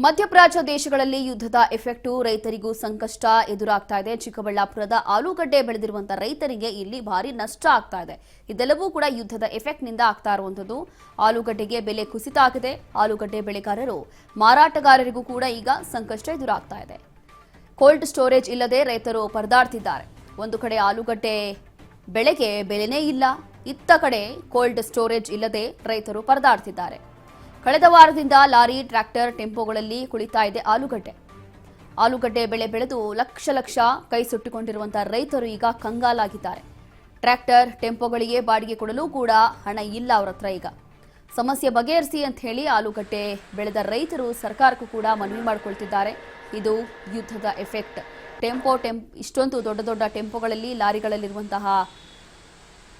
ಮಧ್ಯಪ್ರಾಚ್ಯ ದೇಶಗಳಲ್ಲಿ ಯುದ್ಧದ ಎಫೆಕ್ಟು ರೈತರಿಗೂ ಸಂಕಷ್ಟ ಎದುರಾಗ್ತಾ ಇದೆ. ಚಿಕ್ಕಬಳ್ಳಾಪುರದ ಆಲೂಗಡ್ಡೆ ಬೆಳೆದಿರುವಂತಹ ರೈತರಿಗೆ ಇಲ್ಲಿ ಭಾರಿ ನಷ್ಟ ಆಗ್ತಾ ಇದೆ. ಇದೆಲ್ಲವೂ ಕೂಡ ಯುದ್ಧದ ಎಫೆಕ್ಟ್ ನಿಂದ ಆಗ್ತಾ ಇರುವಂತದ್ದು. ಆಲೂಗಡ್ಡೆಗೆ ಬೆಲೆ ಕುಸಿತ ಆಗಿದೆ. ಆಲೂಗಡ್ಡೆ ಬೆಳೆಗಾರರು ಮಾರಾಟಗಾರರಿಗೂ ಕೂಡ ಈಗ ಸಂಕಷ್ಟ ಎದುರಾಗ್ತಾ ಇದೆ. ಕೋಲ್ಡ್ ಸ್ಟೋರೇಜ್ ಇಲ್ಲದೆ ರೈತರು ಪರದಾಡ್ತಿದ್ದಾರೆ. ಒಂದು ಕಡೆ ಆಲೂಗಡ್ಡೆ ಬೆಳೆಗೆ ಬೆಲೆನೇ ಇಲ್ಲ, ಇತ್ತ ಕಡೆ ಕೋಲ್ಡ್ ಸ್ಟೋರೇಜ್ ಇಲ್ಲದೆ ರೈತರು ಪರದಾಡ್ತಿದ್ದಾರೆ. ಕಳೆದ ವಾರದಿಂದ ಲಾರಿ, ಟ್ರ್ಯಾಕ್ಟರ್, ಟೆಂಪೋಗಳಲ್ಲಿ ಕುಳಿತಾ ಇದೆ ಆಲೂಗಡ್ಡೆ ಬೆಳೆ ಬೆಳೆದು ಲಕ್ಷ ಕೈ ಸುಟ್ಟಿಕೊಂಡಿರುವಂತಹ ರೈತರು ಈಗ ಕಂಗಾಲಾಗಿದ್ದಾರೆ. ಟ್ರ್ಯಾಕ್ಟರ್, ಟೆಂಪೋಗಳಿಗೆ ಬಾಡಿಗೆ ಕೊಡಲು ಕೂಡ ಹಣ ಇಲ್ಲ ಅವರ ಹತ್ರ. ಈಗ ಸಮಸ್ಯೆ ಬಗೆಹರಿಸಿ ಅಂತ ಹೇಳಿ ಆಲೂಗಡ್ಡೆ ಬೆಳೆದ ರೈತರು ಸರ್ಕಾರಕ್ಕೂ ಕೂಡ ಮನವಿ ಮಾಡಿಕೊಳ್ತಿದ್ದಾರೆ. ಇದು ಯುದ್ಧದ ಎಫೆಕ್ಟ್. ಇಷ್ಟೊಂದು ದೊಡ್ಡ ಟೆಂಪೋಗಳಲ್ಲಿ, ಲಾರಿಗಳಲ್ಲಿರುವಂತಹ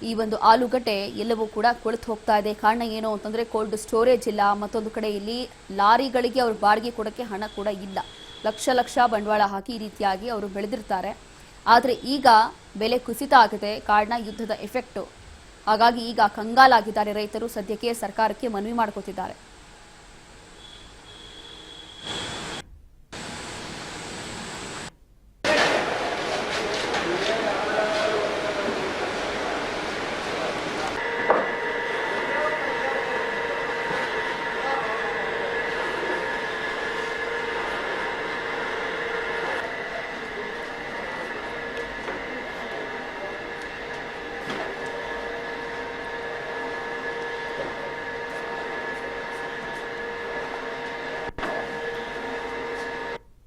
ಈ ಒಂದು ಆಲೂಗಡ್ಡೆ ಎಲ್ಲವೂ ಕೂಡ ಕೊಳೆತು ಹೋಗ್ತಾ ಇದೆ. ಕಾರಣ ಏನು ಅಂತಂದ್ರೆ ಕೋಲ್ಡ್ ಸ್ಟೋರೇಜ್ ಇಲ್ಲ. ಮತ್ತೊಂದು ಕಡೆ ಇಲ್ಲಿ ಲಾರಿಗಳಿಗೆ ಅವರು ಬಾಡಿಗೆ ಕೊಡಕ್ಕೆ ಹಣ ಕೂಡ ಇಲ್ಲ. ಲಕ್ಷ ಬಂಡವಾಳ ಹಾಕಿ ಈ ರೀತಿಯಾಗಿ ಅವರು ಬೆಳೆದಿರ್ತಾರೆ. ಆದರೆ ಈಗ ಬೆಲೆ ಕುಸಿತ ಆಗಿದೆ. ಕಾರಣ ಯುದ್ಧದ ಎಫೆಕ್ಟ್. ಹಾಗಾಗಿ ಈಗ ಕಂಗಾಲಾಗಿದ್ದಾರೆ ರೈತರು. ಸದ್ಯಕ್ಕೆ ಸರ್ಕಾರಕ್ಕೆ ಮನವಿ ಮಾಡ್ಕೋತಿದ್ದಾರೆ.